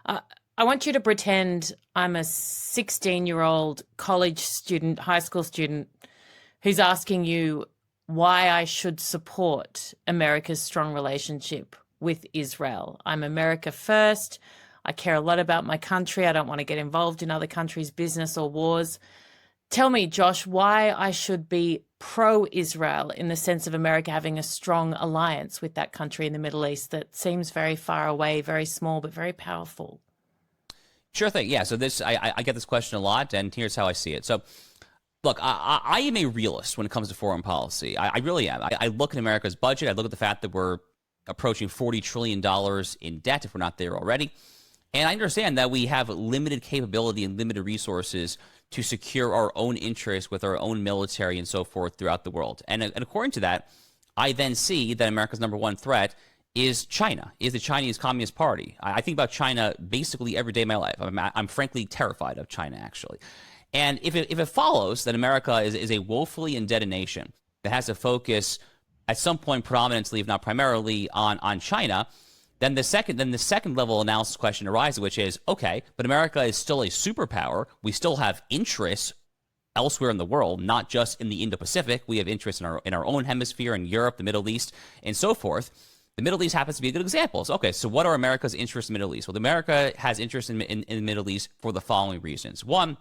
Uh, I want you to pretend I'm a 16-year-old college student, high school student, who's asking you why I should support America's strong relationship with Israel. I'm America first. I care a lot about my country. I don't want to get involved in other countries' business or wars. Tell me, Josh, why I should be pro-Israel in the sense of America having a strong alliance with that country in the Middle East that seems very far away, very small, but very powerful. Sure thing. Yeah. So I get this question a lot, and here's how I see it. So, look, I am a realist when it comes to foreign policy. I really am. I look at America's budget. I look at the fact that we're approaching $40 trillion in debt if we're not there already. And I understand that we have limited capability and limited resources to secure our own interests with our own military and so forth throughout the world. And according to that, I then see that America's number one threat is China, is the Chinese Communist Party. I think about China basically every day of my life. I'm frankly terrified of China, actually. And if it follows that America is a woefully indebted nation that has to focus at some point predominantly, if not primarily, on China, then the second level analysis question arises, which is, okay, but America is still a superpower. We still have interests elsewhere in the world, not just in the Indo-Pacific. We have interests in our own hemisphere, in Europe, the Middle East, and so forth. The Middle East happens to be a good example. So, okay, so what are America's interests in the Middle East? Well, America has interest in the Middle East for the following reasons. One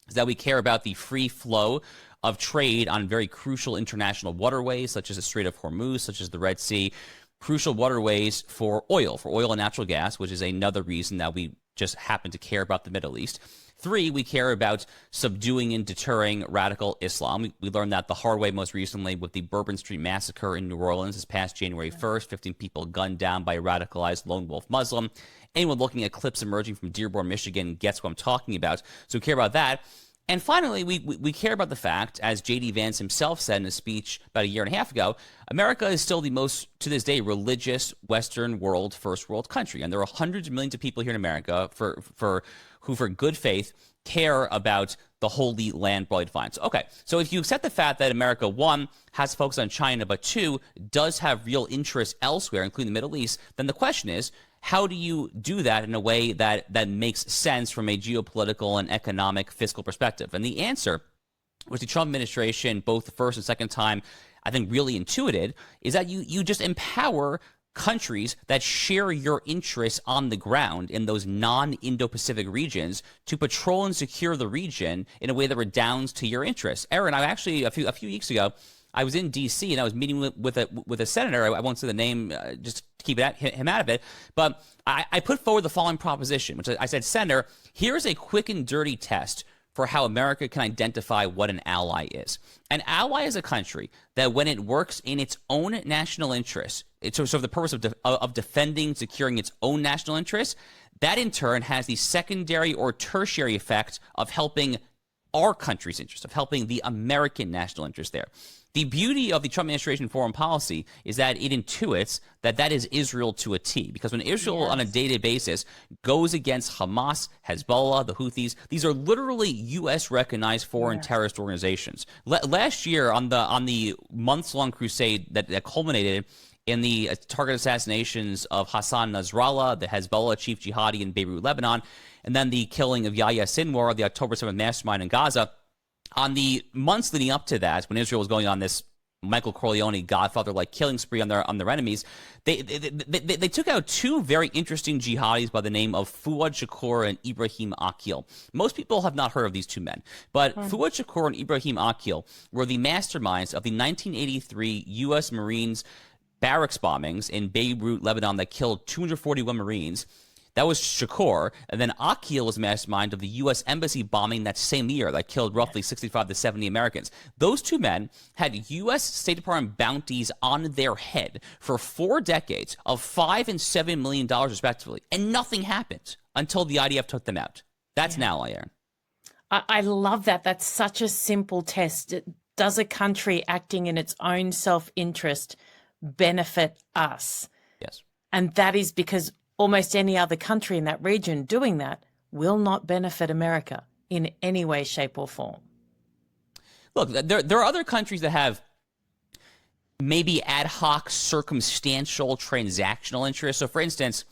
is that we care about the free flow of trade on very crucial international waterways, such as the Strait of Hormuz, such as the Red Sea, crucial waterways for oil and natural gas, which is another reason that we just happen to care about the Middle East. Three, we care about subduing and deterring radical Islam. We learned that the hard way most recently with the Bourbon Street massacre in New Orleans this past January 1st, 15 people gunned down by a radicalized lone wolf Muslim. Anyone looking at clips emerging from Dearborn, Michigan gets what I'm talking about. So we care about that. And finally, we care about the fact, as J.D. Vance himself said in a speech about a year and a half ago, America is still the most, to this day, religious Western world, first world country. And there are hundreds of millions of people here in America who, for good faith, care about the Holy Land broadly defined. So, okay, so if you accept the fact that America, one, has focus on China, but two, does have real interests elsewhere, including the Middle East, then the question is, how do you do that in a way that makes sense from a geopolitical and economic fiscal perspective? And the answer, which the Trump administration, both the first and second time, I think really intuited, is that you just empower countries that share your interests on the ground in those non-Indo-Pacific regions to patrol and secure the region in a way that redounds to your interests. Erin, I actually, a few weeks ago, I was in D.C. and I was meeting with a senator. I won't say the name, just to keep him out of it. But I put forward the following proposition, which I said, Senator, here's a quick and dirty test for how America can identify what an ally is. An ally is a country that when it works in its own national interests, it's for the purpose of defending, securing its own national interests, that in turn has the secondary or tertiary effect of helping our country's interest, of helping the American national interest there. The beauty of the Trump administration foreign policy is that it intuits that is Israel to a T. Because when Israel on a day-to-day basis goes against Hamas, Hezbollah, the Houthis, these are literally U.S.-recognized foreign terrorist organizations. Last year, on the months-long crusade that culminated in the target assassinations of Hassan Nasrallah, the Hezbollah chief jihadi in Beirut, Lebanon, and then the killing of Yahya Sinwar, the October 7th mastermind in Gaza, on the months leading up to that, when Israel was going on this Michael Corleone Godfather-like killing spree on their enemies, they took out two very interesting jihadis by the name of Fuad Shakur and Ibrahim Akil. Most people have not heard of these two men, but Fuad Shakur and Ibrahim Akil were the masterminds of the 1983 U.S. Marines barracks bombings in Beirut, Lebanon, that killed 241 Marines. That was Shakur. And then Akil was mastermind of the U.S. Embassy bombing that same year that killed roughly 65 to 70 Americans. Those two men had U.S. State Department bounties on their head for 4 decades of $5 and $7 million respectively. And nothing happened until the IDF took them out. That's an ally, Erin. I love that. That's such a simple test. Does a country acting in its own self-interest benefit us? Yes. And that is because almost any other country in that region doing that will not benefit America in any way, shape, or form. Look, there are other countries that have maybe ad hoc, circumstantial, transactional interests. So, for instance,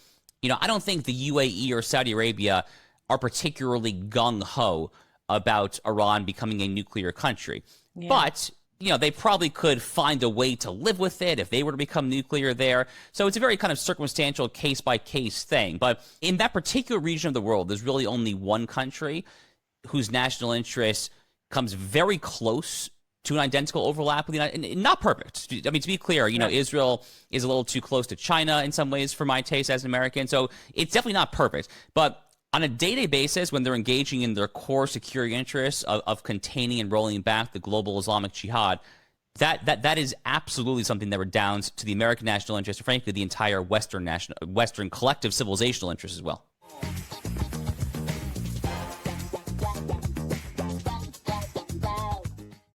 I don't think the UAE or Saudi Arabia are particularly gung-ho about Iran becoming a nuclear country. Yeah. But, they probably could find a way to live with it if they were to become nuclear there. So it's a very kind of circumstantial case-by-case thing. But in that particular region of the world, there's really only one country whose national interest comes very close to an identical overlap with the United States. Not perfect. I mean, to be clear, Israel is a little too close to China in some ways for my taste as an American. So it's definitely not perfect. But on a day-to-day basis, when they're engaging in their core security interests of containing and rolling back the global Islamic jihad, that is absolutely something that redounds to the American national interest, and frankly, the entire Western collective civilizational interest as well.